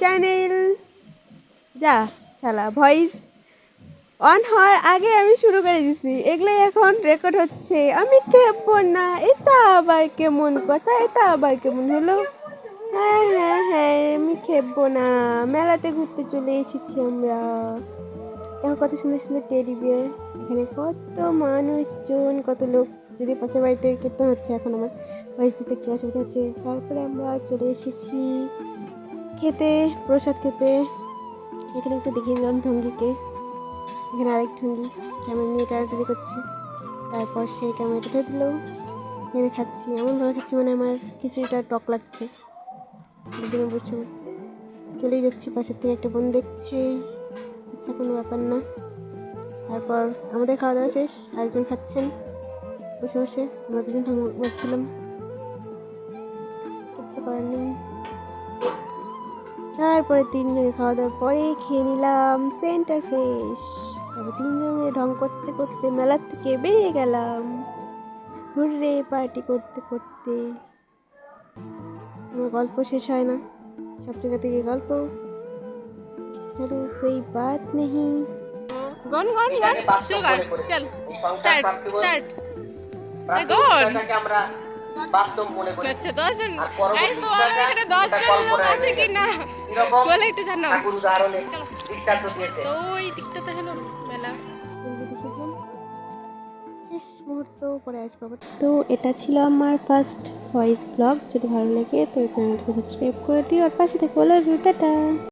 Channel. যা শালা voice on হওয়ার আগে আমি শুরু করে দিছি, এগুলোই এখন রেকর্ড হচ্ছে। আমি খেপবো না, এটা আবার কেমন কথা, এটা আবার কেমন হলো? হ্যাঁ হ্যাঁ হ্যাঁ, আমি খেপবো না। মেলাতে ঘুরতে চলে এসেছি আমরা। দেখো কত সুন্দর সুন্দর টেডি বিয়ার। এখানে কত মানুষজন, কত লোক। যদি পাশের বাড়িতে কীর্তন হচ্ছে, এখন আমার ভয়েস দিতে কি অসুবিধা হচ্ছে। তারপরে আমরা চলে এসেছি খেতে, প্রসাদ খেতে। এখানে একটু দেখিয়ে দিলাম ঢঙ্গিকে। এখানে আরেক ঢঙ্গি ক্যামেরা নিয়ে টানাটানি করছে। তারপর সে ক্যামেরাটা ধরে দিল। আমি খাচ্ছি, এমনভাবে খাচ্ছি মানে আমার কিছুটা টক লাগছে। দুজনে বসে চলেই যাচ্ছি, পাশের থেকে একটা বোন দেখছে। আচ্ছা, কোনো ব্যাপার না। তারপর আমাদের খাওয়া দাওয়া শেষ, আরেকজন খাচ্ছেন বসে বসে। আমরা দুজন ঘুমাচ্ছিলাম, কিচ্ছু করার নেই। তারপরে তিনজনে খাওয়া দাওয়ার পরে খেয়ে নিলাম সেন্টার ফ্রেশ। তারপর তিনজনে ঢং করতে করতে মেলার থেকে বেরিয়ে গেলাম ঘুরে পার্টি করতে করতে। আমার গল্প শেষ হয় না, সব জায়গা থেকে গল্প। চলো कोई बात नहीं। গন গন গন শুরু কর, চল স্টার্ট স্টার্ট গন। আমরা বাস্তব মনে করি। আচ্ছা 10 জন গাইস, তো এখানে 10 জন লোক আছে কি না বলে একটু জানাও। ঠাকুর উদাহরণে দৃষ্টান্ত দিয়েছে। তো ওই দিকটাতে হলো মেলা শেষ মুহূর্ত পরে আসবো। তো এটা ছিল আমার ফার্স্ট ভয়েস ব্লগ। যদি ভালো লাগে তো চ্যানেলটাকে সাবস্ক্রাইব করে দিও আর পাশে থেকে বলে টাটা।